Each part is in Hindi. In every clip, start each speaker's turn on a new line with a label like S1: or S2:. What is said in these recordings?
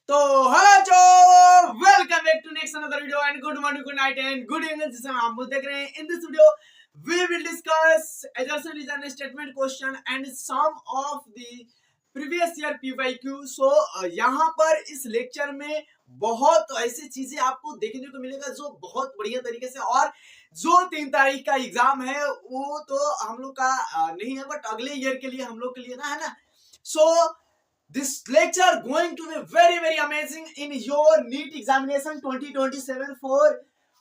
S1: तो हेलो जो welcome back to next another video and good morning good night and good evening जिसे आप मुझे देख रहे हैं। In this video we will discuss exercise design statement question and some of the previous year PYQ। सो यहाँ पर इस लेक्चर में बहुत ऐसी चीजें आपको देखने को मिलेगा जो बहुत बढ़िया तरीके से, और जो 3 तारीख का एग्जाम है वो तो हम लोग का नहीं है, बट अगले ईयर के लिए हम लोग के लिए ना है ना। सो this lecture going to be very amazing in your NEET examination 2027 for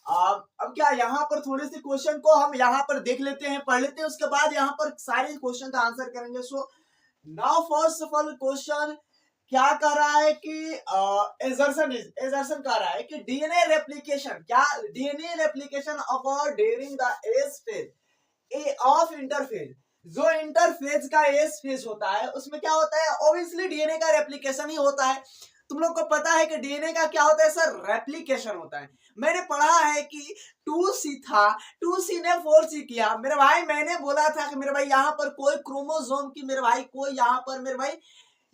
S1: अब क्या यहाँ पर थोड़े से क्वेश्चन को हम यहाँ पर देख लेते हैं, पढ़ लेते हैं, उसके बाद यहाँ पर सारे क्वेश्चन का आंसर करेंगे। So now first of all question क्या कर रहा है कि एजर्सन कर रहा है कि डीएनए रेप्लिकेशन, क्या DNA replication occur during the S phase of interphase. जो इंटरफेज का एज फेज होता है उसमें क्या होता है, ऑब्वियसली डीएनए का रेप्लिकेशन ही होता है। तुम लोग को पता है कि डीएनए का क्या होता है सर, रेप्लिकेशन होता है। मैंने पढ़ा है कि 2C था, 2C ने 4C किया। मेरे भाई मैंने बोला था कि मेरे भाई यहाँ पर कोई क्रोमोसोम की मेरे भाई कोई यहाँ पर मेरे भाई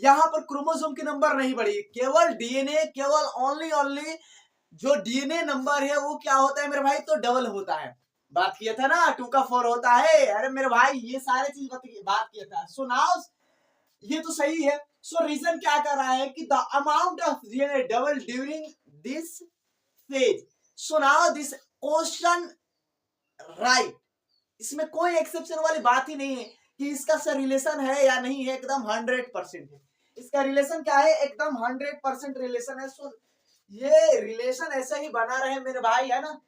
S1: यहाँ पर क्रोमोसोम की नंबर नहीं बढ़ी, केवल डीएनए, केवल ओनली जो डीएनए नंबर है वो क्या होता है मेरे भाई, तो डबल होता है। बात किया था ना 2 का 4 होता है। अरे मेरे भाई ये सारे चीज बात किया था। सो नाउ ये तो सही है। सो रीजन क्या कर रहा है कि the amount of DNA double during this phase. So now this question right, इसमें कोई एक्सेप्शन वाली बात ही नहीं है कि इसका सर रिलेशन है या नहीं है, एकदम 100% है। इसका रिलेशन क्या है, एकदम 100% रिलेशन है। सो ये रिलेशन ऐसे ही बना रहे मेरे भाई, है ना,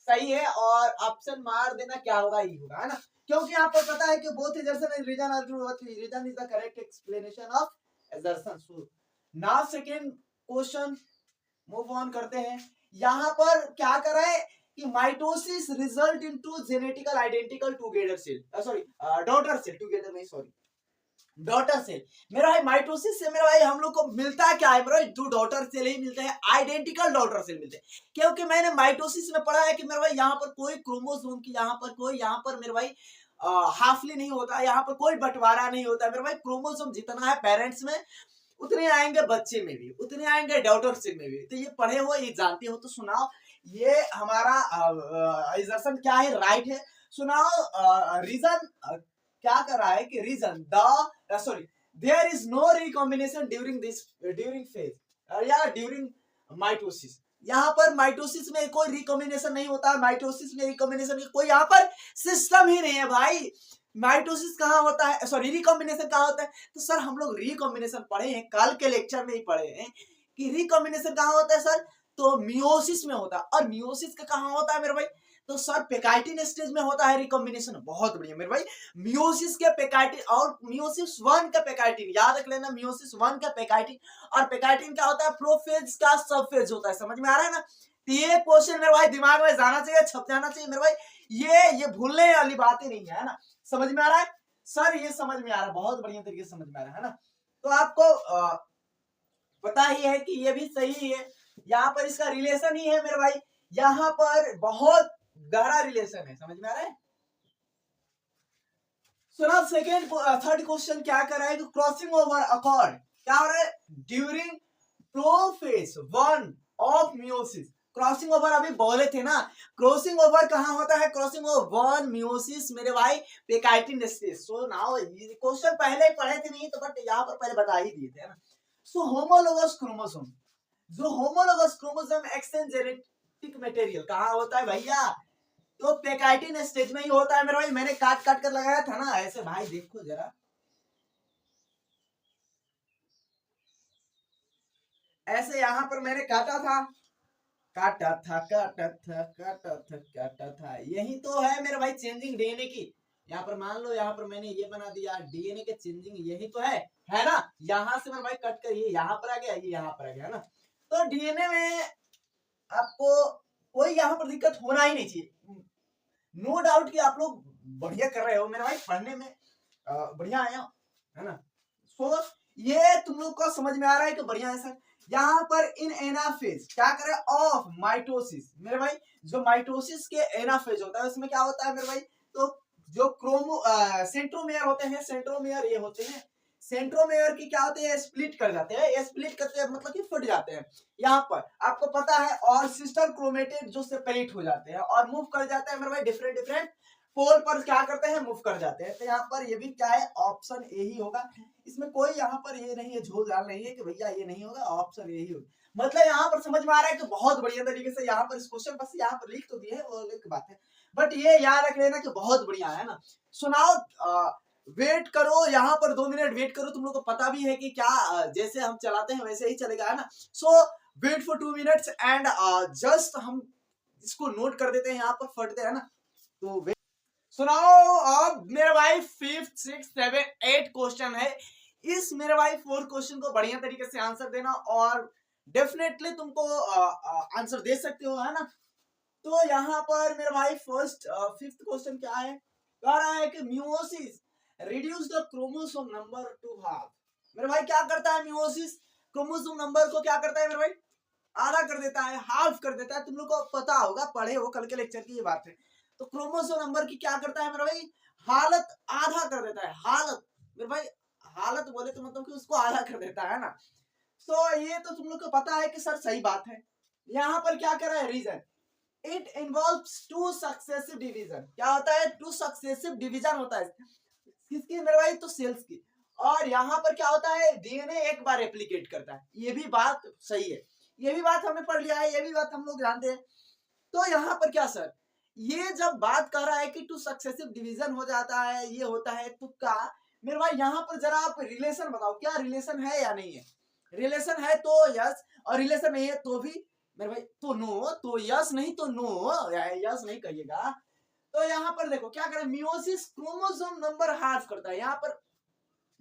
S1: सही है। और ऑप्शन मार देना क्या होगा, ये होगा, है ना, क्योंकि आपको पता है कि both assertion and reason are true, reason is the correct explanation of assertion. So now second question move on करते हैं। यहां पर क्या कर रहा है कि mitosis result into genetical identical together cell, sorry daughter cell, together नहीं सॉरी डॉटर सेल। मेरा भाई माइटोसिस से मेरा भाई हम लोग को मिलता क्या है, मेरा दो डॉटर सेल ही मिलते हैं, आइडेंटिकल डॉटर सेल मिलते हैं। क्योंकि मैंने माइटोसिस में पढ़ा है कि मेरा भाई यहाँ पर कोई क्रोमोसोम की यहाँ पर मेरे भाई हाफली नहीं होता, यहाँ पर कोई बंटवारा नहीं होता। मेरे भाई क्रोमोसोम जितना है पेरेंट्स में उतने आएंगे बच्चे में भी, उतने आएंगे डॉटर सेल में भी। तो ये पढ़े हो, ये जानते हो, तो सुनाओ ये हमारा एजर्सन क्या है, राइट है। सुनाओ रीजन क्या कर रहा है कि reason the sorry there is no recombination during phase या ड्यूरिंग माइटोसिस। यहाँ पर माइटोसिस में कोई रिकॉम्बिनेशन नहीं होता है, माइटोसिस में रिकॉम्बिनेशन कोई यहाँ पर सिस्टम ही नहीं है भाई। माइटोसिस कहाँ होता है, सॉरी रिकॉम्बिनेशन कहाँ होता है, तो सर हम लोग रिकॉम्बिनेशन पढ़े हैं, कल के लेक्चर में ही पढ़े हैं कि रिकॉम्बिनेशन कहाँ होता है सर, तो मियोसिस में होता है। और मियोसिस का कहाँ होता है मेरे भाई, तो सर पेकाइटिन स्टेज में होता है रिकॉम्बिनेशन। बहुत बढ़िया मेरे भाई, मियोसिस के पेकाइटिन और मियोसिस 1 का पेकाइटिन याद रख लेना, मियोसिस 1 का पेकाइटिन। और पेकाइटिन क्या होता है, प्रोफेज का सबफेज होता है। समझ में आ रहा है ना। तो ये क्वेश्चन मेरे भाई दिमाग में जाना चाहिए, छप जाना चाहिए मेरे भाई। ये भूलने वाली बात ही नहीं है ना। समझ में आ रहा है सर, ये समझ में आ रहा है, बहुत बढ़िया तरीके से समझ में आ रहा है ना। तो आपको पता ही है कि ये भी सही है। यहाँ पर इसका रिलेशन ही है मेरे भाई, यहाँ पर बहुत गहरा रिलेशन है। समझ में आ रहा है। सुना सेकेंड थर्ड क्वेश्चन क्या कर रहा है, क्रॉसिंग ओवर अकॉर्ड क्या हो रहा है during prophase 1 of meiosis. Crossing over अभी बोले थे ना, क्रॉसिंग ओवर कहाँ होता है, क्रॉसिंग ओवर 1 मियोसिस मेरे भाई पेकाइटिन स्टेज। सो नाउ ये क्वेश्चन पहले पढ़े थे नहीं तो, बट यहाँ पर पहले बता ही दिए थे ना। सो होमोलोगस क्रोमोसोम, जो homologous chromosome exchange genetic material कहाँ होता है भैया, तो पेकाइटिन स्टेज में ही होता है मेरे भाई। मैंने काट काट कर लगाया था ना ऐसे भाई, देखो जरा ऐसे यहाँ पर मैंने काटा था, यही तो है मेरे भाई चेंजिंग डीएनए की। यहाँ पर मान लो, यहाँ पर मैंने ये बना दिया डीएनए के चेंजिंग, यही तो है ना। यहाँ से मेरे भाई कट कर ये यहाँ पर आ गया, ये यहाँ पर आ गया, है ना। तो डीएनए में आपको कोई यहाँ पर दिक्कत होना ही नहीं चाहिए। नो डाउट कि आप लोग बढ़िया कर रहे हो मेरे भाई, पढ़ने में बढ़िया आया है ना। सो ये तुम लोग को समझ में आ रहा है कि बढ़िया है सर। यहाँ पर इन एनाफेज क्या करे ऑफ माइटोसिस मेरे भाई, जो माइटोसिस के एनाफेज होता है उसमें क्या होता है मेरे भाई, तो जो क्रोमो सेंट्रोमियर होते हैं, सेंट्रोमियर ये होते हैं सेंट्रोमेयर की क्या होते हैं, स्प्लिट कर जाते हैं, स्प्लिट करते हैं मतलब कि फट जाते हैं यहाँ पर आपको पता है, और सिस्टर क्रोमेटेड जो सेपरेट हो जाते हैं और मूव कर जाते हैं मेरे भाई डिफरेंट डिफरेंट पोल पर, क्या करते हैं, मूव कर जाते हैं। तो यहाँ पर ये भी क्या है, ऑप्शन ए ही होगा, इसमें कोई यहाँ पर ये नहीं है, झोल झाल नहीं है कि भैया ये नहीं होगा, ऑप्शन ए ही होगा। मतलब यहाँ पर समझ में आ रहा है कि बहुत बढ़िया तरीके से यहाँ पर इस क्वेश्चन बस यहाँ पर लिख तो दिए है, वो एक बात है, बट ये याद रख लेना कि बहुत बढ़िया है ना। सुनाओ, वेट करो यहाँ पर 2 मिनट वेट करो, तुम लोग को पता भी है कि क्या जैसे हम चलाते हैं वैसे ही चलेगा, है ना। So wait for 2 minutes and just हम इसको नोट कर देते हैं, यहाँ पर फटते हैं ना। तो सुनाओ, अब मेरे भाई 5th 6th 7th 8th question है, इस मेरे भाई 4th क्वेश्चन को बढ़िया तरीके से आंसर देना और डेफिनेटली तुमको आंसर दे सकते हो, है ना। तो यहाँ पर मेरे भाई फर्स्ट 5th क्वेश्चन क्या है, कह रहा है कि meiosis reduce the chromosome number two half. मेरे भाई क्या करता है मियोसिस, क्रोमोसोम नंबर को क्या करता है मेरे भाई, आधा कर देता है, हाफ कर देता है। तुम लोग को पता होगा, पढ़े हो कल के लेक्चर की ये बात है। तो क्रोमोसोम नंबर की क्या करता है मेरे भाई, हालत आधा कर देता है, हालत मेरे भाई, हालत बोले तो मतलब कि उसको आधा कर देता है ना। तो ये तो तुम लोग को पता है कि सर सही बात है। यहाँ पर क्या कर रहा है, reason it involves two successive division. क्या होता है, टू सक्सेसिव डिवीजन होता है, किसकी मेरे भाई, तो सेल्स की। और यहाँ पर क्या होता है, डीएनए एक बार रेप्लिकेट करता है, ये भी बात सही है, ये भी बात हमने पढ़ लिया है, ये भी बात हम लोग जानते हैं। तो यहाँ पर क्या सर, ये जब बात कर रहा है कि टू सक्सेसिव डिवीजन हो जाता है, ये होता है तो क्या मेरे भाई, यहाँ पर जरा आप रिलेशन बताओ, क्या रिलेशन है या नहीं है। रिलेशन है तो यस, और रिलेशन नहीं है तो भी मेरे भाई तो नो, तो यस नहीं तो नो, यस नहीं कहिएगा। तो यहाँ पर देखो क्या करें, मियोसिस क्रोमोसोम नंबर हाफ करता है, यहाँ पर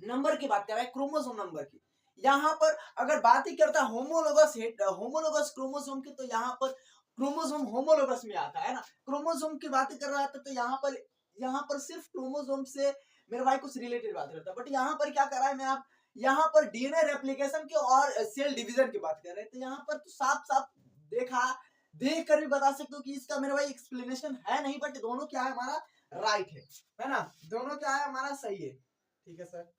S1: नंबर की बात कर रहा है, क्रोमोसोम नंबर की। यहाँ पर अगर बात ही करता है होमोलोगस होमोलोगस क्रोमोसोम की, तो यहाँ पर क्रोमोसोम होमोलोगस में आता है ना। क्रोमोसोम की बात कर रहा था तो यहाँ पर सिर्फ क्रोमोसोम से मेरे भाई कुछ रिलेटेड बात करता है, बट यहाँ पर क्या कर रहा है, मैं आप यहाँ पर डीएनए रेप्लिकेशन की और सेल डिवीजन की बात कर रहे हैं। तो यहाँ पर तो साफ साफ देख कर भी बता सकते हो कि इसका मेरे भाई एक्सप्लेनेशन है नहीं, बट दोनों क्या है हमारा राइट है ना, दोनों क्या है हमारा सही है। ठीक है sir,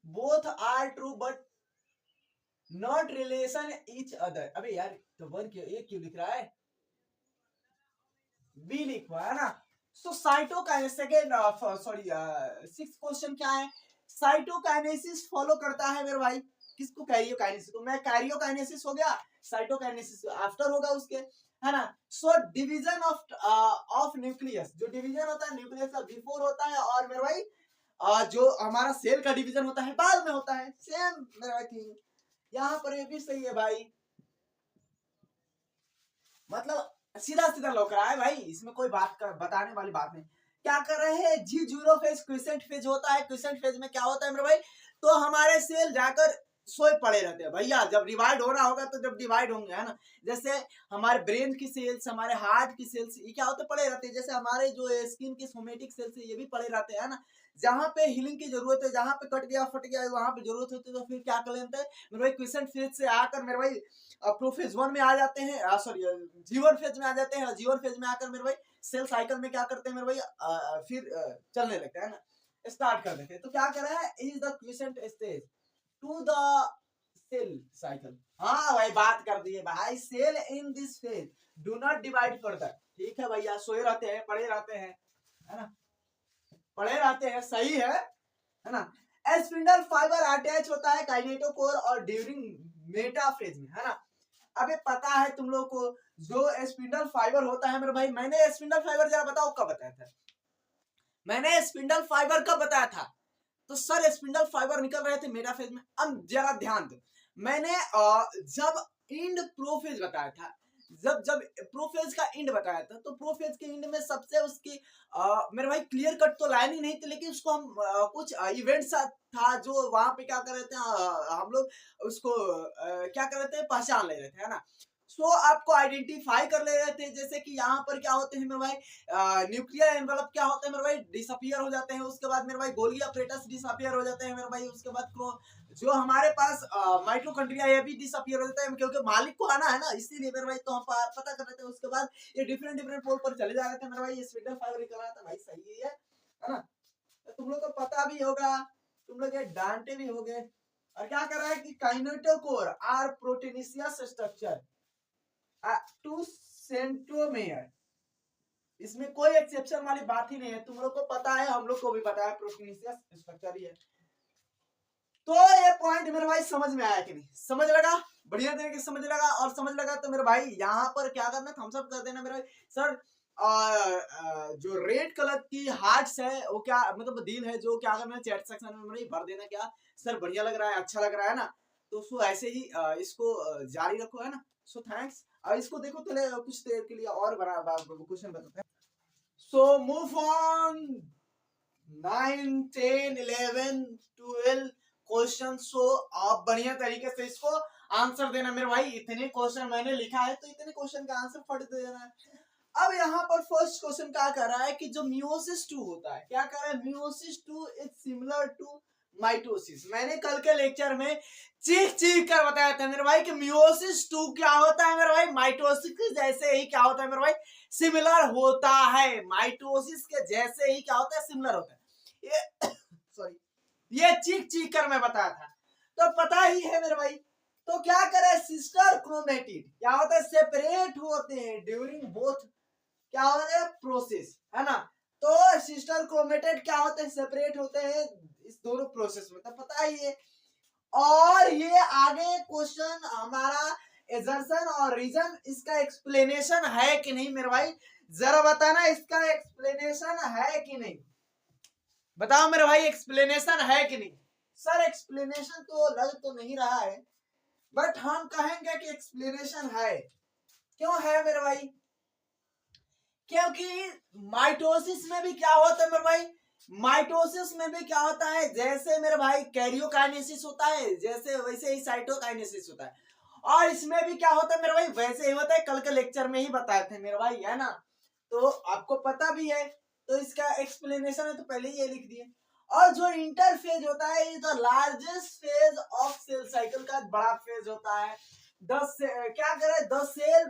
S1: both are true but not relation each other. अबे यार तो वन क्यों, एक क्यों लिख रहा है, बी लिखवा है ना। So cytokinesis, second sorry 6th question क्या है, साइटोकाइनेसिस फॉलो करता है मेरे भाई किसको, कैरियोकाइनेसिस को। मैं कैरियोकाइनेसिस हो गया, साइटोकाइनेसिस आफ्टर होगा उसके, है ना। सो डिवीजन ऑफ न्यूक्लियस, जो डिवीजन होता है न्यूक्लियस का बिफोर होता है, और मेरे भाई जो हमारा सेल का डिवीजन होता है बाद में होता है, सेम मेरे भाई थिंग। यहाँ पर ये भी सही है भाई, मतलब सीधा सीधा लौक रहा है भाई, इसमें कोई बताने वाली बात नहीं। क्या कर रहे हैं, जी जीरो फेज क्विसेंट फेज होता है, क्विसेंट फेज में क्या होता है मेरे भाई, तो हमारे सेल जाकर सोए पड़े रहते हैं भैया, जब डिवाइड हो रहा होगा तो जब डिवाइड होंगे, है ना। जैसे हमारे ब्रेन की सेल्स, हमारे हार्ट की सेल्स, ये क्या होते पड़े रहते हैं, जैसे हमारे जो स्किन की सोमेटिक सेल्स है ये भी पड़े रहते हैं, ना। जहाँ पे हीलिंग की जरूरत है, जहाँ पे कट गया फट गया वहां पे जरूरत होती है, तो फिर क्या कर लेते हैं मेरे भाई, क्विसेंट फेज से आकर मेरे भाई प्रोफेज 1 में आ जाते हैं, सॉरी जीवन फेज में आ जाते हैं, जीवन फेज में आकर मेरे भाई सेल साइकिल में क्या करते हैं मेरे भाई, फिर चलने लगते हैं ना, स्टार्ट कर देते हैं। तो क्या कर रहा है, is the quiescent stage to the cell cycle. हाँ भाई बात कर दिए भाई, cell in this phase do not divide further. ठीक है भैया, सोए रहते हैं, पड़े रहते हैं, है ना, पड़े रहते हैं, सही है ना। स्पिंडल फाइबर अटैच होता है काइनेटोकोर और ड्यूरिंग मेटाफेज में, है ना। अबे पता है तुम लोग को, जो स्पिंडल फाइबर होता है मेरे भाई, मैंने स्पिंडल फाइबर जरा बताओ कब बताया था, मैंने स्पिंडल फाइबर कब बताया था, तो सर स्पिंडल फाइबर निकल रहे थे मेटाफेज में। अब जरा ध्यान दो, मैंने जब इंड प्रोफेज बताया था, जब जब प्रोफेज का इंड बताया था, तो प्रोफेज के इंड में सबसे उसकी मेरे भाई क्लियर कट तो लाइन ही नहीं थी, लेकिन उसको हम कुछ इवेंट्स था जो वहां पे क्या कर रहे थे, हम लोग उसको क्या कर रहे थे, पहचान ले रहे थे, है ना। सो आपको आइडेंटिफाई कर ले रहे थे, जैसे कि यहाँ पर क्या होते हैं मेरे भाई, न्यूक्लियर एनवेलप क्या होते हैं मेरे भाई, डिसअपियर हो जाते हैं, उसके बाद मेरे भाई गोल्गी अपरेटस डिसअपियर हो जाते हैं मेरे भाई, उसके बाद जो हमारे पास माइटोकॉन्ड्रिया ये भी डिसअपियर हो जाता है, क्योंकि मालिक को आना है ना, इसीलिए मेरे भाई तो हम पता कर रहे थे। उसके बाद ये डिफरेंट डिफरेंट पोल पर चले जा रहे थे मेरे भाई, ये स्पिंडल फाइबर निकल रहा था भाई, सही है ना। तो तुम लोग को पता भी होगा, तुम लोग ये डांटे भी होगे। और क्या कर रहा है कि kinetochore are proteinaceous structure to centromere, इसमें कोई एक्सेप्शन वाली बात ही नहीं है। तुम लोग को पता है, हम लोग को भी पता है, प्रोटीनियस स्ट्रक्चर ही है। तो ये पॉइंट मेरे भाई समझ में आया कि नहीं? समझ लगा? बढ़िया तरीके से समझ लगा। और समझ लगा तो मेरे भाई यहाँ पर क्या करना, थम्स अप कर देना मेरे भाई। सर जो रेड कलर की हार्ट्स है वो क्या मतलब दिल है, जो क्या करना है चैट सेक्शन में मेरे भर देना। क्या सर बढ़िया लग रहा है, अच्छा लग रहा है ना? तो उसको ऐसे ही इसको जारी रखो, है ना? So thanks. और इसको देखो पहले कुछ देर के लिए और बड़ा क्वेश्चन बताते हैं। So move on 9, 10, 11, 12 question. So आप बढ़िया तरीके से इसको आंसर देना मेरे भाई। इतने क्वेश्चन मैंने लिखा है तो इतने क्वेश्चन का आंसर फट देना है। अब यहाँ पर फर्स्ट क्वेश्चन क्या कर रहा है कि जो मियोसिस 2 होता है, क्या कर रहा है, meiosis 2 is similar to mitosis. मैंने कल के लेक्चर में चीख चीख कर बताया था मेरे भाई कि मियोसिस 2 क्या होता है मेरे भाई, माइटोसिस के जैसे ही क्या होता है मेरे भाई, सिमिलर होता है। माइटोसिस के जैसे ही क्या होता है, सिमिलर होता है। ये सॉरी, ये चीख चीख कर मैं बताया था, तो पता ही है मेरे भाई। तो क्या करे, सिस्टर क्रोमेटिड क्या होता है, सेपरेट होते हैं ड्यूरिंग बोथ क्या होता है प्रोसेस, है ना? तो सिस्टर क्रोमेटेड क्या होते हैं, सेपरेट होते हैं इस दोनों प्रोसेस में, तो पता ही है। और ये आगे क्वेश्चन हमारा एजर्सन और रीजन, इसका एक्सप्लेनेशन है कि नहीं मेरे भाई? जरा बताना, इसका एक्सप्लेनेशन है कि नहीं? बताओ मेरे भाई, एक्सप्लेनेशन है कि नहीं? सर एक्सप्लेनेशन तो लग तो नहीं रहा है, बट हम कहेंगे कि एक्सप्लेनेशन है। क्यों है मेरे भाई? क्योंकि माइटोसिस में भी क्या होता है मेरे भाई, माइटोसिस में भी क्या होता है, जैसे मेरे भाई कैरियोकाइनेसिस होता है, जैसे वैसे ही साइटोकाइनेसिस होता है। और इसमें भी क्या होता है मेरे भाई, वैसे ही होता है। कल के लेक्चर में ही बताए थे मेरे भाई, है ना? तो आपको पता भी है, तो इसका एक्सप्लेनेशन है तो पहले ही ये लिख दिए। और जो इंटरफेज होता है, ये the largest phase of cell cycle का बड़ा फेज होता है। क्या करे, 10 सेल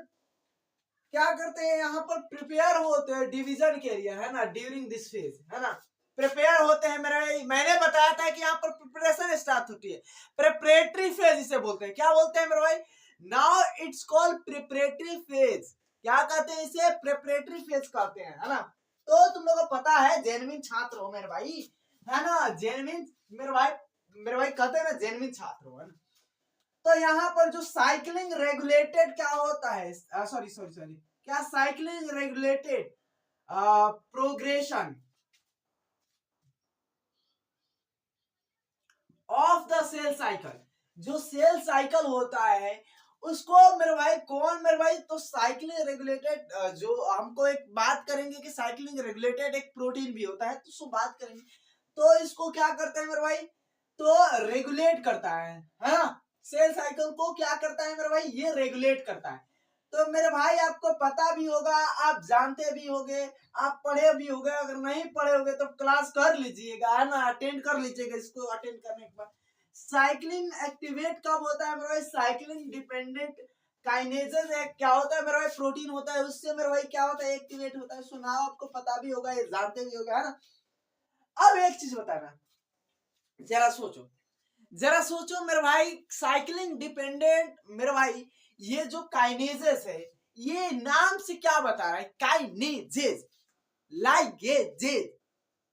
S1: क्या करते हैं यहाँ पर, प्रिपेयर होते हैं डिवीजन के लिए, है ना? ड्यूरिंग दिस फेज, है ना? प्रिपेयर होते हैं मेरे, मैंने बताया था कि यहाँ पर प्रिपरेशन स्टार्ट होती है। प्रिपरेटरी फेज इसे बोलते हैं। क्या बोलते हैं मेरे भाई? Now it's called preparatory phase. क्या कहते हैं इसे? प्रिपरेटरी फेज कहते हैं, है ना? तो तुम लोगों को पता है, जेन्युइन छात्र हो मेरे भाई, है ना? जेन्युइन मेरे भाई कहते हैं ना, जेन्युइन छात्र हो, है ना? तो यहाँ पर जो साइकिलिंग रेगुलेटेड क्या होता है, सॉरी सॉरी सॉरी, क्या cycling regulated progression of the cell cycle, जो सेल साइकिल होता है उसको मेरे भाई कौन, मेरे भाई तो साइकिलिंग रेगुलेटेड, जो हमको एक बात करेंगे कि साइकिलिंग रेगुलेटेड एक प्रोटीन भी होता है, तो उसको बात करेंगे। तो इसको क्या करते हैं मेरे भाई, तो रेगुलेट करता है ना? सेल साइकिल को क्या करता है मेरे भाई, ये रेगुलेट करता है। तो मेरे भाई आपको पता भी होगा, आप जानते भी होंगे, आप पढ़े भी होंगे। अगर नहीं पढ़े होंगे तो क्लास कर लीजिएगा, है ना? अटेंड कर लीजिएगा। इसको अटेंड करने के बाद साइक्लिन एक्टिवेट कब होता है मेरे भाई, साइक्लिन डिपेंडेंट काइनेजेस एक क्या होता है मेरे भाई, प्रोटीन होता है, उससे मेरे भाई क्या होता है, एक्टिवेट होता है। सुनाओ, आपको पता भी होगा, ये जानते भी होगा, है ना? अब एक चीज बताना, जरा सोचो, जरा सोचो मेरे भाई, साइक्लिंग डिपेंडेंट मेरे भाई, ये जो काइनेजेस है, ये नाम से क्या बता रहा है, काइनेजेस लाइगेजेस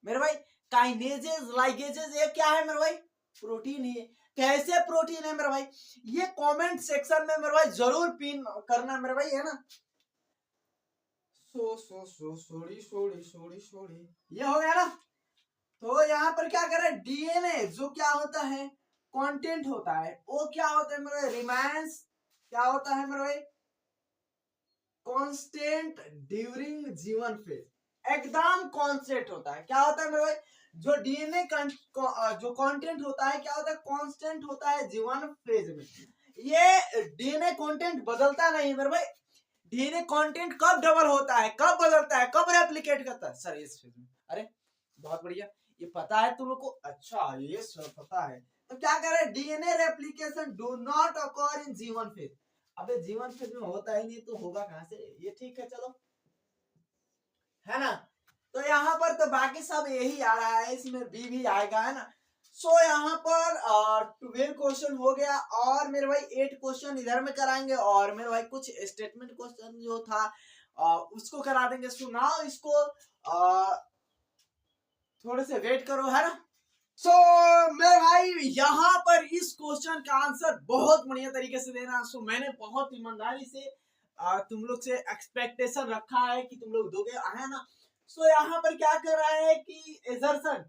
S1: मेरे भाई, काइनेजेस लाइगेजेस, ये क्या है मेरे भाई, प्रोटीन है। कैसे प्रोटीन है मेरे भाई, ये कमेंट सेक्शन में मेरे भाई जरूर पिन करना मेरे भाई, है ना? सो ये हो गया ना? तो यहाँ पर क्या कर रहे हैं, डीएनए जो क्या होता है, कंटेंट होता है, वो क्या होता है मेरे भाई, रिमाइंस क्या होता है मेरे भाई, कांस्टेंट ड्यूरिंग जीवन फेज, एकदम कांस्टेंट होता है। क्या होता है मेरे भाई, जो डीएनए जो कंटेंट होता है क्या होता है, कांस्टेंट होता है जीवन फेज में। ये डीएनए कंटेंट बदलता नहीं मेरे भाई। डीएनए कंटेंट कब डबल होता है, कब बदलता है, कब रेप्लिकेट करता है, सर इस फेज में। अरे बहुत बढ़िया, ये पता है तुम लोग को? अच्छा, ये सब पता है। तो क्या करे, DNA replication do not occur इन जीवन फेज। अबे जीवन फेज में होता ही नहीं तो होगा कहां से, ये ठीक है, चलो, है ना? तो यहाँ पर तो बाकी सब यही आ रहा है, इसमें बी भी आएगा, है ना। सो यहाँ पर 12 क्वेश्चन हो गया और मेरे भाई 8 क्वेश्चन इधर में कराएंगे और मेरे भाई कुछ स्टेटमेंट क्वेश्चन जो था उसको करा देंगे। सो नाउ इसको थोड़े से वेट करो, है ना। सो मेरे भाई यहाँ पर इस क्वेश्चन का आंसर बहुत बढ़िया तरीके से देना। सो मैंने बहुत ईमानदारी से तुम लोग से एक्सपेक्टेशन रखा है कि तुम लोग दोगे, है ना। सो यहाँ पर क्या कर रहा है कि एजर्सन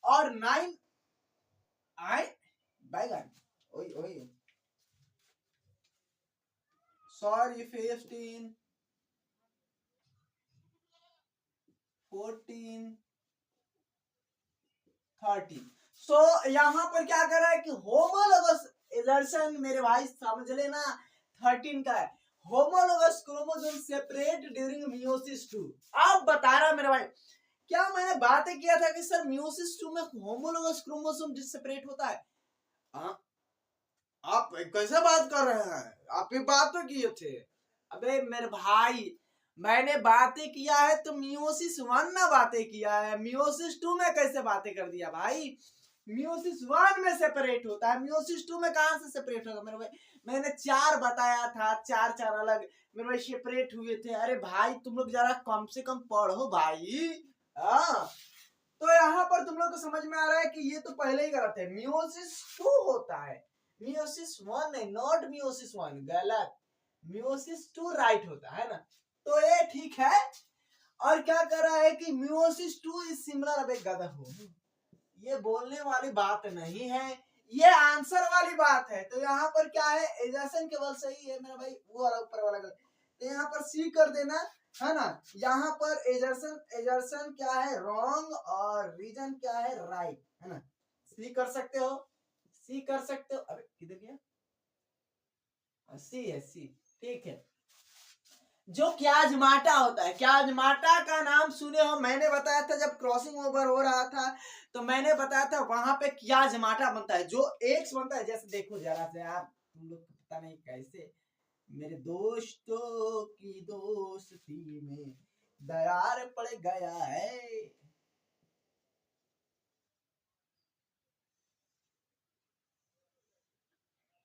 S1: और 9 आए बैगन, ओए ओए सॉरी 15 14 30। सो यहाँ पर क्या कर रहा है कि होमोलोगस एजर्सन मेरे भाई समझ लेना 13 का है। Homologous chromosome separate during meiosis 2। अब बता रहा मेरे भाई, क्या मैंने बातें किया था कि सर मियोसिस 2 में होमोलोगस क्रोमोसोम सेपरेट होता है? आप कैसे बात कर रहे हैं? आप ही बात तो किए थे। अबे मेरे भाई मैंने बातें किया है तो मियोसिस 1 में बातें किया है, मियोसिस 2 में कैसे बातें कर दिया भाई? मियोसिस 1 में सेपरेट होता है, मियोसिस 2 में कहां से सेपरेट होगा मेरे भाई? मैंने 4 बताया था, 4 अलग मेरे भाई सेपरेट हुए थे। अरे भाई तुम लोग जरा कम से कम पढ़ो भाई। हाँ तो यहाँ पर तुम लोग को समझ में आ रहा है कि ये तो पहले ही गलत है, मियोसिस 2 होता है, मियोसिस 1 नहीं, नॉट मियोसिस 1, गलत, मियोसिस 2 राइट होता है ना। तो ये ठीक है। और क्या कर रहा है कि मियोसिस 2 इज सिमिलर, अबे गधा हो, ये बोलने वाली बात नहीं है, ये आंसर वाली बात है। तो यहाँ पर क्या है, एजर्सन केवल सही है मेरा भाई, वो वाला ऊपर वाला गलत। तो यहाँ पर सी कर देना, है ना। यहाँ पर एजर्सन क्या है, रॉन्ग, और रीजन क्या है, राइट, है ना। सी कर सकते हो, सी कर सकते हो। अबे किधर गया, सी है, सी ठीक है। जो क्याजमाटा होता है, क्याजमाटा का नाम सुने हो, मैंने बताया था जब क्रॉसिंग ओवर हो रहा था तो मैंने बताया था वहां पे क्याजमाटा बनता है, जो एक्स बनता है। जैसे देखो जरा से आप, तुम लोग पता नहीं कैसे मेरे दोस्तों की दोस्ती में दरार पड़ गया है।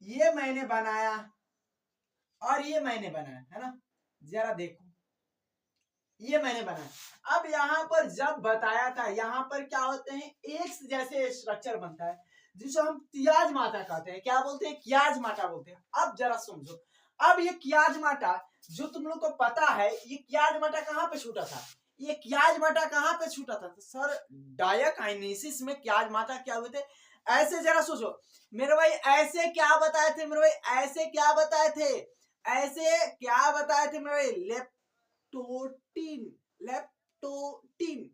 S1: ये मैंने बनाया और ये मैंने बनाया, है ना। जरा देखो, ये मैंने बनाया। अब यहाँ पर जब बताया था, यहाँ पर क्या होते हैं, एक्स जैसे स्ट्रक्चर बनता है जिसे हम क्याज माटा कहते हैं। क्या बोलते हैं, क्याज माटा बोलते हैं। अब जरा समझो, अब ये क्याज माटा जो तुम लोग को पता है, ये क्याज माटा कहाँ पे छूटा था, ये क्याज माटा कहाँ पे छूटा था? तो सर डायकाइनेसिस में क्याज माटा क्या हुए थे, ऐसे जरा सोचो मेरे भाई। ऐसे क्या बताए थे मेरे भाई, ऐसे क्या बताए थे, ऐसे क्या बताए थे मेरे भाई, लेप्टोटीन, लेप्टोटीन।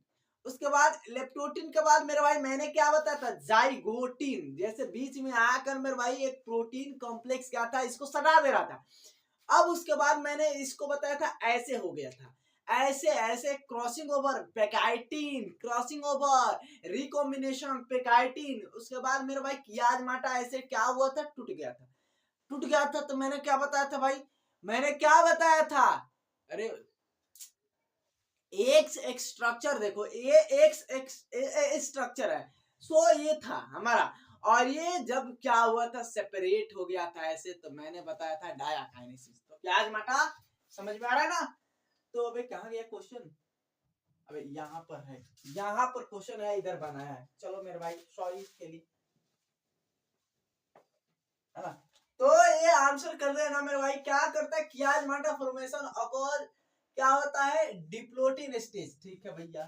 S1: उसके बाद लेप्टोटीन के बाद मेरे भाई मैंने क्या बताया था, जाइगोटीन। जैसे बीच में आकर मेरे भाई एक प्रोटीन कॉम्प्लेक्स क्या था, इसको सटा दे रहा था। अब उसके बाद मैंने इसको बताया था, ऐसे हो गया था, ऐसे ऐसे crossing over pachytene, crossing over recombination pachytene. उसके बाद मेरे भाई कियाजमाटा ऐसे क्या हुआ था, टूट गया था, टूट गया था। तो मैंने क्या बताया था भाई, मैंने क्या बताया था, अरे एक स्ट्रक्चर देखो, ये एक स्ट्रक्चर है। सो ये था हमारा, और ये जब क्या हुआ था, सेपरेट हो गया था ऐसे, तो मैंने बताया था डायकाइनेसिस। तो क्या मटा समझ में आ रहा है ना। तो अबे कहाँ गया क्वेश्चन, अबे यहाँ पर है, यहाँ पर क्वेश्चन है, इधर बनाया है। चलो मेरे भाई सॉरी इसके लिए, है ना। तो ये आंसर कर देना मेरे भाई। क्या करता है कियाजमाटा फॉर्मेशन अकोर, क्या होता है, डिप्लोटिन स्टेज, ठीक है भैया।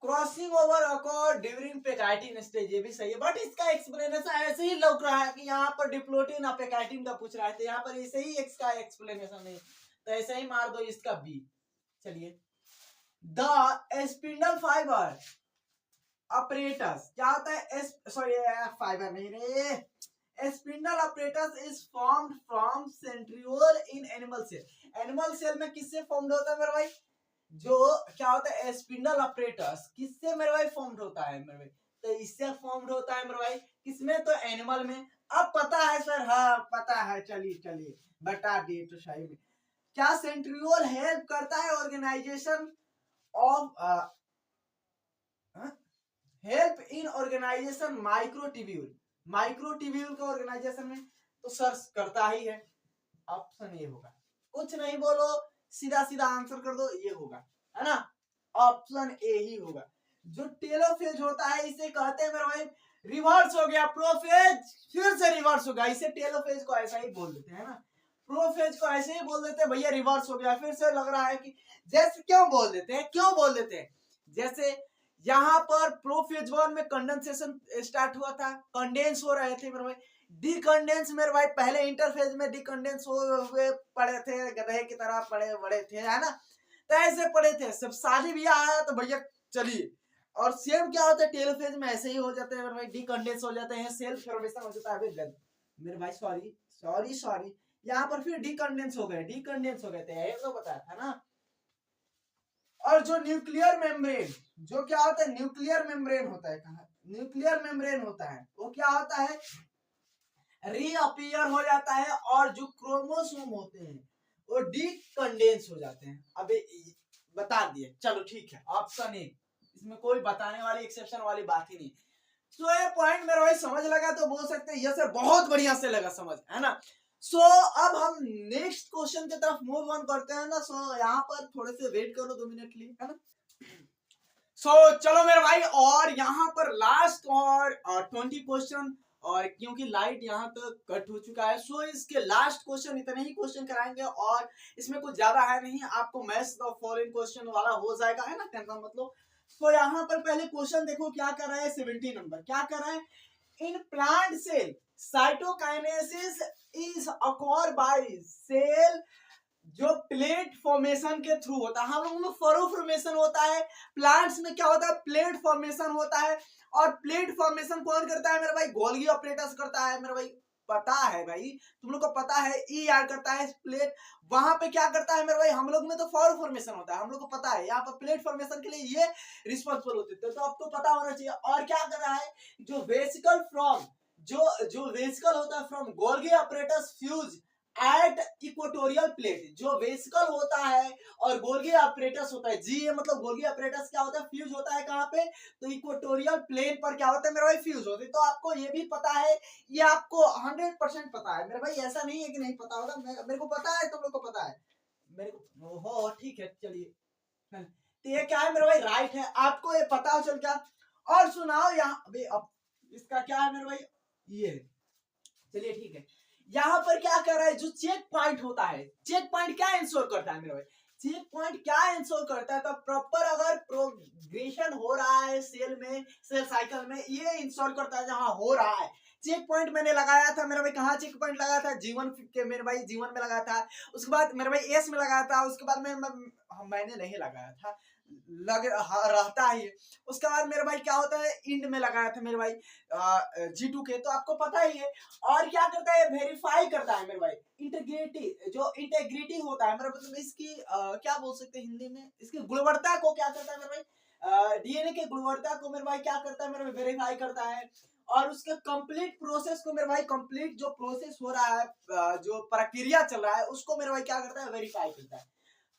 S1: Crossing over occur during pachytene stage, ये भी सही है, बट इसका एक्सप्लेनेशन ऐसे ही लग रहा है कि यहाँ पर डिप्लोटिन और पेकाइटिन का पूछ रहा है, तो यहाँ पर ऐसे ही एक्स का एक्सप्लेनेशन है, तो ऐसे ही मार दो इसका बी। चलिए, द स्पिंडल फाइबर ऑपरेटस क्या होता है, सॉरी फाइबर नहीं रे, spindle apparatus is formed from centriole in animal cell. Animal cell में किससे फॉर्म्ड होता है मेरे भाई, जो क्या होता है स्पिंडल ऑपरेटस, किससे मेरे भाई फॉर्म्ड होता है मेरे भाई, तो इससे फॉर्म्ड होता है मेरे भाई, किसमें, तो एनिमल में। अब पता है सर, हाँ पता है, चलिए चलिए बता दिए तो सही में। क्या सेंट्रियोल हेल्प करता है organization of help in organization microtubule, microtubule का ऑर्गेनाइजेशन में तो सर्च करता ही है। ऑप्शन ए होगा, कुछ नहीं बोलो, सीधा सीधा आंसर कर दो, ये होगा, है ना, ऑप्शन ए ही होगा। जो टेलोफेज होता है इसे कहते हैं मेरे भाई, रिवर्स हो गया प्रोफेज, फिर से रिवर्स हो गया, इसे टेलोफेज को ऐसा ही बोल देते हैं ना, प्रोफेज को ऐसे ही बोल देते हैं भैया, रिवर्स हो गया, फिर से लग रहा है कि जैसे क्यों बोल देते हैं, क्यों बोल देते हैं, जैसे यहाँ पर प्रोफेज 1 में कंडेंसेशन स्टार्ट हुआ था, कंडेंस हो रहे थे मेरे भाई, डिकंडेंस मेरे भाई पहले इंटरफेज में डिकंडेंस हुए पड़े थे, गधे की तरह पड़े बड़े थे, है ना, तो ऐसे पड़े थे, सब शादी भी आया तो भैया चलिए, और सेम क्या होता है टेलोफेज में ऐसे ही हो जाते हैं मेरे भाई, डिकंडेंस हो जाते हैं, सेल्फ फॉर्मेशन हो जाता है मेरे भाई, सॉरी सॉरी सॉरी, यहाँ पर फिर डिकंडेंस हो गए, डिकंडेंस हो गए थे, एक तो बताया था ना। और जो न्यूक्लियर मेम्ब्रेन, जो क्या होता है, न्यूक्लियर मेम्ब्रेन होता है, कहा न्यूक्लियर मेम्ब्रेन होता है, वो क्या होता है, रीअपियर हो जाता है, और जो क्रोमोसोम होते हैं वो डिकंडेंस हो जाते हैं। अबे बता दिए, चलो ठीक है, ऑप्शन ए, इसमें कोई बताने वाली एक्सेप्शन वाली बात ही नहीं। तो ये पॉइंट मेरा भाई समझ लगा तो बोल सकते हैं यस सर, बहुत बढ़िया से लगा समझ, है ना। सो अब हम नेक्स्ट क्वेश्चन की तरफ मूव ऑन करते हैं ना। सो यहाँ पर थोड़े से वेट करो 2 मिनट लिए, है ना। चलो मेरे भाई, और यहाँ पर लास्ट और 20 क्वेश्चन, और क्योंकि लाइट यहाँ तक कट हो चुका है, सो इसके लास्ट क्वेश्चन, इतने ही क्वेश्चन कराएंगे, और इसमें कुछ ज्यादा है नहीं, आपको मैथ्स द फॉलोइंग क्वेश्चन वाला हो जाएगा, है ना, टेंशन मतलब। तो यहाँ पर पहले क्वेश्चन देखो क्या कर रहा है, 70 नंबर क्या कर रहा है, in plant cell cytokinesis is acquire by cell जो प्लेट फॉर्मेशन के थ्रू होता है, हम लोगों में फरो फॉर्मेशन होता है, प्लांट्स में क्या होता है, प्लेट फॉर्मेशन होता है, और प्लेट फॉर्मेशन कौन करता है मेरे भाई, गोल्गी ऑपरेटर्स करता है मेरे भाई, पता है भाई, तुम लोग को पता है, ई आर करता है प्लेट, वहां पे क्या करता है मेरे भाई, हम लोग में तो फॉरो फॉर्मेशन होता है, हम लोग को पता है, यहाँ पर प्लेट फॉर्मेशन के लिए ये रिस्पॉन्सिबल होते थे, तो आपको पता होना चाहिए। और क्या कर रहा है, जो वेसिकल फ्रॉम जो वेसिकल होता है from Golgi operators fuse at equatorial plate, जो वेसिकल होता है और गोल्गी ऑपरेटस होता है, जी ये मतलब गोल्गी ऑपरेटस क्या होता है, फ्यूज होता है कहाँ पे, तो इक्वेटोरियल प्लेन पर क्या होता है मेरे भाई, फ्यूज होते हैं। तो आपको ये भी पता है, ये आपको 100% पता है मेरे भाई, ऐसा नहीं है कि नहीं पता होगा, मेरे को पता है, तुम लोग को पता है, मेरे को हो ठीक है, चलिए। तो ये क्या है मेरे भाई, राइट है, आपको ये पता हो चल क्या। और सुनाओ यहाँ, अभी अब इसका क्या है मेरे भाई, ये चलिए ठीक है। यहाँ पर क्या कर रहा है, जो चेक पॉइंट होता है, चेक पॉइंट क्या इंश्योर करता है मेरे भाई, चेक पॉइंट क्या इंश्योर करता है, तो प्रॉपर अगर प्रोग्रेशन हो रहा है सेल में, सेल साइकिल में, ये इंश्योर करता है जहां हो रहा है। चेक पॉइंट मैंने लगाया था मेरे भाई, कहाँ चेक पॉइंट लगाया था, जीवन के मेरे भाई, जीवन में लगाया था, उसके बाद मेरे भाई एस में लगाया था, उसके बाद मैंने नहीं लगाया था, रहता है। उसके बाद मेरे भाई क्या होता है, इंड में लगाया था मेरे भाई G2 के, तो आपको पता ही है। और क्या करता है, वेरीफाई करता है मेरे भाई, इंटीग्रिटी, जो इंटेग्रिटी होता है मेरा मतलब, इसकी क्या बोल सकते हैं हिंदी में, इसकी गुणवत्ता को क्या करता है मेरे भाई, डीएनए के गुणवत्ता को मेरे भाई क्या करता है मेरे भाई, वेरीफाई करता है। और उसके कंप्लीट प्रोसेस को मेरे भाई, कंप्लीट जो प्रोसेस हो रहा है, जो प्रक्रिया चल रहा है, उसको मेरे भाई क्या करता है, वेरीफाई करता है।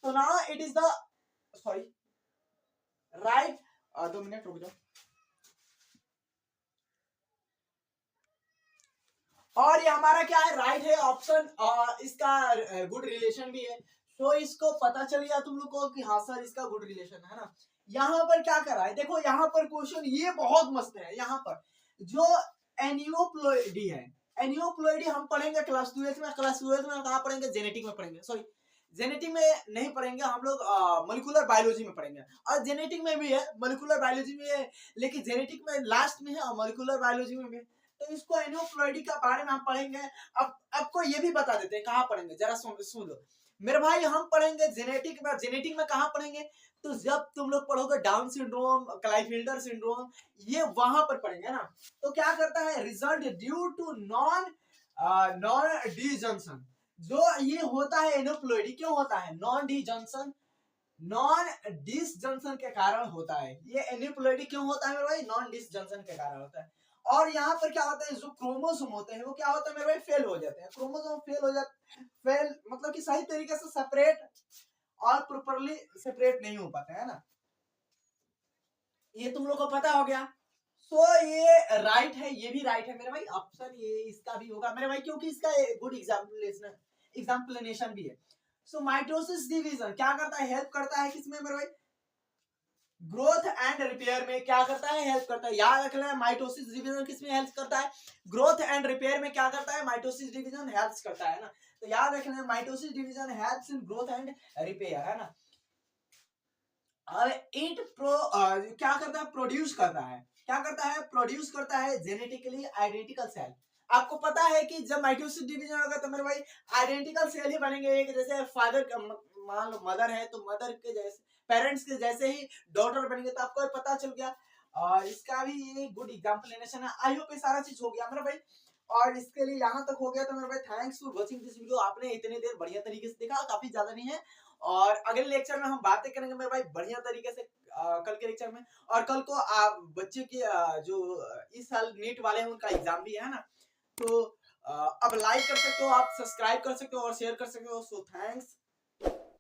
S1: तो now it is the sorry right, 2 minute रुक जाओ। और ये हमारा क्या है, राइट है ऑप्शन, इसका गुड रिलेशन भी है। तो इसको पता चल गया तुम लोग को कि हाँ सर इसका गुड रिलेशन है ना। यहाँ पर क्या कर रहा है, देखो यहाँ पर क्वेश्चन ये बहुत मस्त है। यहाँ पर जो एनियोप्लोइडी है, एनियोप्लोइडी हम पढ़ेंगे क्लास 12 में, क्लास 12 में कहाँ पढ़ेंगे, जेनेटिक में पढ़ेंगे, सॉरी जेनेटिक में नहीं पढ़ेंगे हम लोग, मोलिकुलर बायोलॉजी में पढ़ेंगे। और जेनेटिक में भी है, मोलिकुलर बायोलॉजी में है, लेकिन जेनेटिक में लास्ट में है और मोलिकुलर बायोलॉजी में भी है। तो इसको एनियोप्लोइडी के बारे में हम पढ़ेंगे। अब आपको ये भी बता देते हैं कहाँ पढ़ेंगे, जरा सुन लो मेरे भाई, हम पढ़ेंगे जेनेटिक में। जेनेटिक में कहाँ पढ़ेंगे, तो जब तुम लोग पढ़ोगे डाउन सिंड्रोम, क्लाइफिल्टर सिंड्रोम, ये वहां पर पढ़ेंगे ना। तो क्या करता है, result due to nondisjunction, जो ये होता है एनियोप्लोइडी, क्यों होता है, nondisjunction, nondisjunction के कारण होता है। ये एनियोप्लोइडी क्यों होता है मेरे भाई, नॉन डिस जंक्शन के कारण होता है। और यहाँ पर क्या होता है, जो क्रोमोसोम होते हैं वो क्या होता है मेरे भाई, फेल हो जाते हैं। क्रोमोसोम फेल हो जाते, फेल मतलब कि सही तरीके से सेपरेट और प्रॉपर्ली सेपरेट नहीं हो पाते है ना। ये तुम लोग को पता हो गया। सो ये राइट है, ये भी राइट है मेरे भाई, ऑप्शन ये इसका भी होगा मेरे भाई, क्योंकि इसका गुड एग्जाम्पलेशन भी है। सो माइटोसिस डिवीजन क्या करता है, हेल्प करता है किसमें मेरे भाई, ग्रोथ एंड रिपेयर में क्या करता है, हेल्प करता है। याद रख लेना माइटोसिस डिवीजन किसमें हेल्प करता है, ग्रोथ एंड रिपेयर में क्या करता है, माइटोसिस डिवीजन हेल्प करता है ना। तो याद रख लेना mitosis division helps in growth and repair, है ना। और क्या करता है, प्रोड्यूस करता है, क्या करता है, प्रोड्यूस करता है जेनेटिकली आइडेंटिकल सेल। आपको पता है कि जब माइटोसिस डिवीजन होगा तो मेरे भाई आइडेंटिकल सेल ही बनेंगे, एक जैसे फादर मान लो मदर है तो मदर के जैसे, पेरेंट्स के जैसे ही डॉटर बनेंगे। तो आपको पता चल गया, और इसका भी ये गुड एग्जाम्पलेशन है। आई होप ये सारा चीज हो गया मेरे भाई, और इसके लिए यहाँ तक हो गया। तो मेरे भाई thanks for watching this video, आपने इतनी देर बढ़िया तरीके से देखा, काफी ज्यादा नहीं है। और अगले लेक्चर में हम बातें करेंगे मेरे भाई बढ़िया तरीके से, कल के लेक्चर में। और कल को आप बच्चे के जो इस साल नीट वाले हैं उनका एग्जाम भी है ना। तो अब लाइक कर सकते हो, आप सब्सक्राइब कर सकते हो और शेयर कर सकते हो। So thanks.